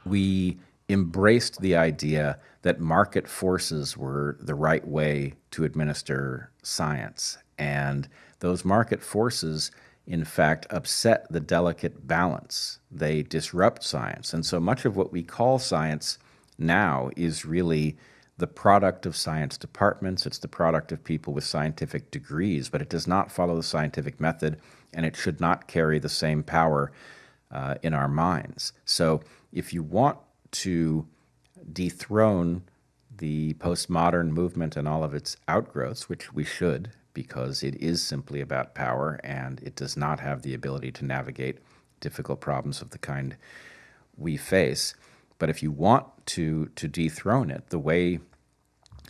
we embraced the idea that market forces were the right way to administer science. And those market forces, in fact, upset the delicate balance. They disrupt science. And so much of what we call science now is really the product of science departments. It's the product of people with scientific degrees, but it does not follow the scientific method, and it should not carry the same power in our minds. So if you want to dethrone the postmodern movement and all of its outgrowths, which we should, because it is simply about power and it does not have the ability to navigate difficult problems of the kind we face. But if you want to dethrone it, the way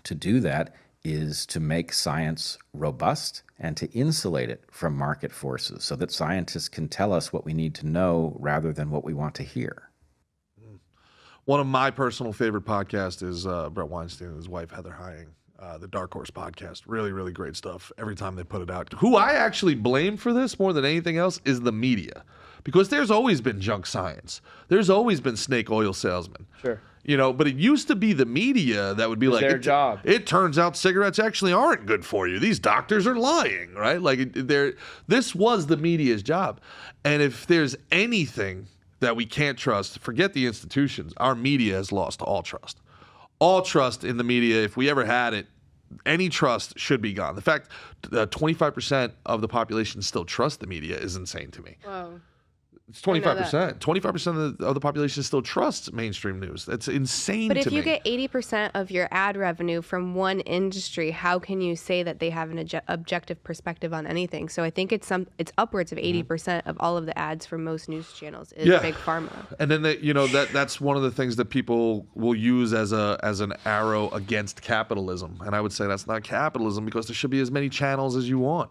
to do that is to make science robust and to insulate it from market forces so that scientists can tell us what we need to know rather than what we want to hear. One of my personal favorite podcasts is Brett Weinstein and his wife, Heather Hying, the Dark Horse podcast. Really, really great stuff every time they put it out. Who I actually blame for this more than anything else is the media, because there's always been junk science. There's always been snake oil salesmen. Sure. You know, but it used to be the media that would be like, their job. It turns out cigarettes actually aren't good for you. These doctors are lying, right? Like, this was the media's job. And if there's anything that we can't trust, forget the institutions. Our media has lost all trust. All trust in the media, if we ever had it, any trust should be gone. The fact that 25% of the population still trust the media is insane to me. Whoa. It's 25%. 25% of the population still trusts mainstream news. That's insane to me. But if you get 80% of your ad revenue from one industry, how can you say that they have an objective perspective on anything? So I think it's upwards of 80% of all of the ads for most news channels is big pharma. And then that's one of the things that people will use as an arrow against capitalism. And I would say that's not capitalism, because there should be as many channels as you want.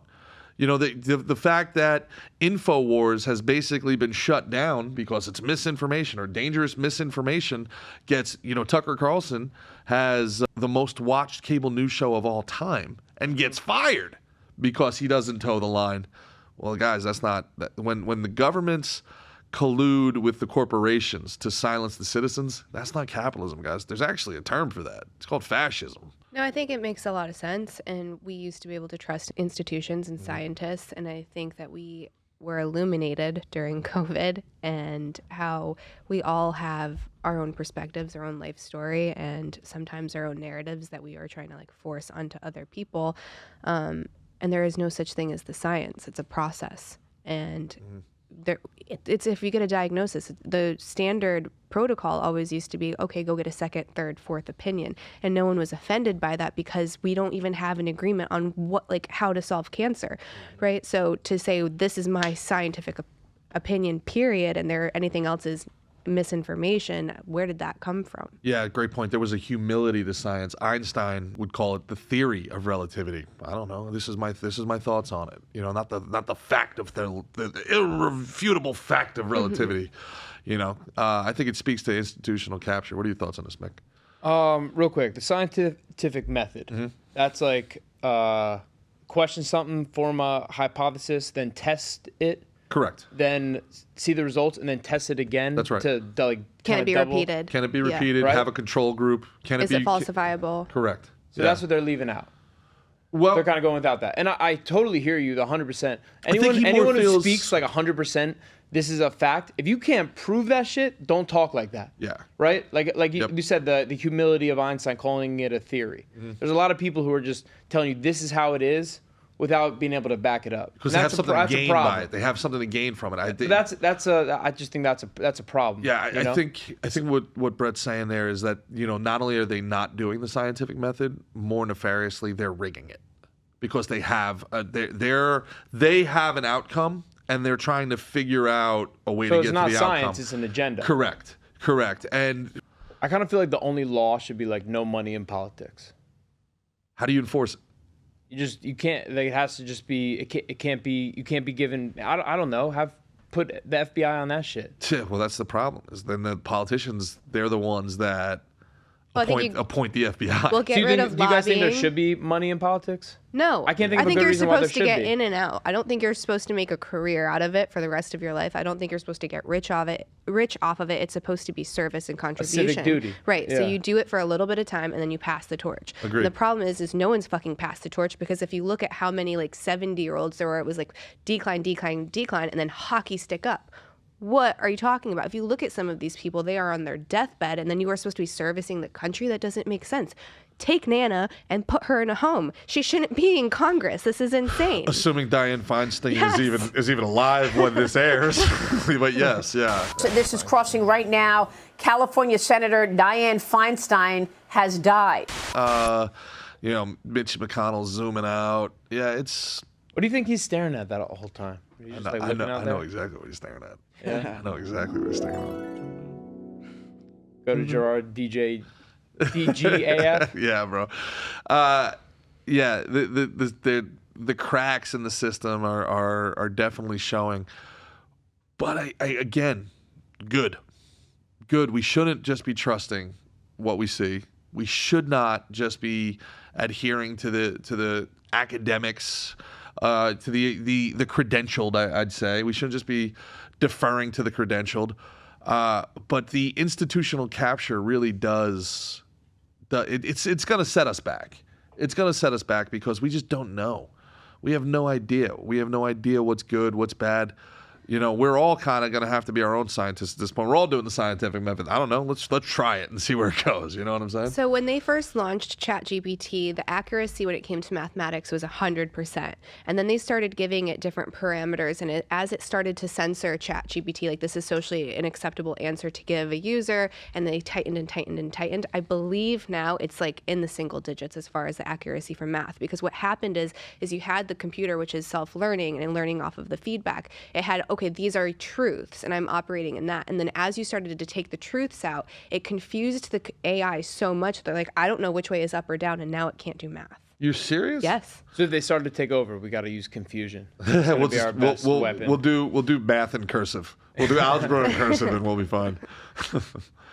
You know, the fact that InfoWars has basically been shut down because it's misinformation or dangerous misinformation gets, Tucker Carlson has the most watched cable news show of all time and gets fired because he doesn't toe the line. Well, guys, that's not when the governments collude with the corporations to silence the citizens, that's not capitalism, guys. There's actually a term for that. It's called fascism. No, I think it makes a lot of sense, and we used to be able to trust institutions and scientists, and I think that we were illuminated during COVID and how we all have our own perspectives, our own life story, and sometimes our own narratives that we are trying to force onto other people. And there is no such thing as the science. It's a process, and it's if you get a diagnosis, the standard protocol always used to be, okay, go get a second, third, fourth opinion. And no one was offended by that because we don't even have an agreement on how to solve cancer, right? So to say this is my scientific opinion, period, and anything else is misinformation, where did that come from? Yeah, great point. There was a humility to science. Einstein would call it the theory of relativity. I don't know. This is my thoughts on it. Not the fact of the irrefutable fact of relativity. I think it speaks to institutional capture. What are your thoughts on this, Mick? Real quick, the scientific method. Mm-hmm. That's question something, form a hypothesis, then test it. Correct. Then see the results and then test it again. That's right. Can it be repeated? Can it be repeated? Right. Have a control group? Is it falsifiable? Correct. So that's what they're leaving out. Well, they're kind of going without that. And I totally hear you, the 100%. Anyone who speaks 100%, this is a fact. If you can't prove that shit, don't talk like that. Yeah. Right? You said, the humility of Einstein, calling it a theory. Mm-hmm. There's a lot of people who are just telling you this is how it is, without being able to back it up. Because they have something to gain by it. They have something to gain from it. I just think that's a problem. Yeah, I think what Brett's saying there is that, not only are they not doing the scientific method, more nefariously, they're rigging it. Because they have they have an outcome and they're trying to figure out a way to get to the outcome. So it's not science, it's an agenda. Correct. And I kind of feel like the only law should be no money in politics. How do you enforce it? You can't. It has to just be. It can't be. You can't be given. I don't know. Put the FBI on that shit. Well, that's the problem. Is then the politicians, they're the ones that Well, appoint the FBI. We'll get rid of lobbying. Do you guys think there should be money in politics? No. I can't think of a good reason why there should be. I think you're supposed to get in and out. I don't think you're supposed to make a career out of it for the rest of your life. I don't think you're supposed to get rich off of it. It's supposed to be service and contribution. A civic duty. Right. Yeah. So you do it for a little bit of time and then you pass the torch. Agreed. The problem is no one's fucking passed the torch, because if you look at how many like 70-year-olds there were, it was like decline, and then hockey stick up. What are you talking about? If you look at some of these people, they are on their deathbed, and then you are supposed to be servicing the country. That doesn't make sense. Take Nana and put her in a home. She shouldn't be in Congress. This is insane. Assuming Dianne Feinstein is even alive when this airs. But yes, yeah. So this is crossing right now. California Senator Dianne Feinstein has died. Mitch McConnell zooming out. Yeah, it's. What do you think he's staring at that whole time? I know exactly what he's staring at. Yeah. I know exactly what he's staring at. Go to Gerard DGAF. Yeah, bro. The cracks in the system are definitely showing. But I again, good. We shouldn't just be trusting what we see. We should not just be adhering to the academics, to the credentialed. I'd say we shouldn't just be deferring to the credentialed. But the institutional capture really does. It's going to set us back. It's going to set us back because we just don't know. We have no idea. We have no idea what's good, what's bad. We're all kind of going to have to be our own scientists at this point. We're all doing the scientific method. I don't know. Let's try it and see where it goes. You know what I'm saying? So when they first launched ChatGPT, the accuracy when it came to mathematics was 100%. And then they started giving it different parameters. And as it started to censor ChatGPT, like this is socially an acceptable answer to give a user, and they tightened. I believe now it's like in the single digits as far as the accuracy for math. Because what happened is you had the computer, which is self-learning and learning off of the feedback. It had, okay, these are truths, and I'm operating in that. And then as you started to take the truths out, it confused the AI so much. They're like, I don't know which way is up or down, and now it can't do math. You're serious? Yes. So they started to take over. We got to use confusion. Weapon. We'll do math in cursive. We'll do algebra in cursive, and we'll be fine.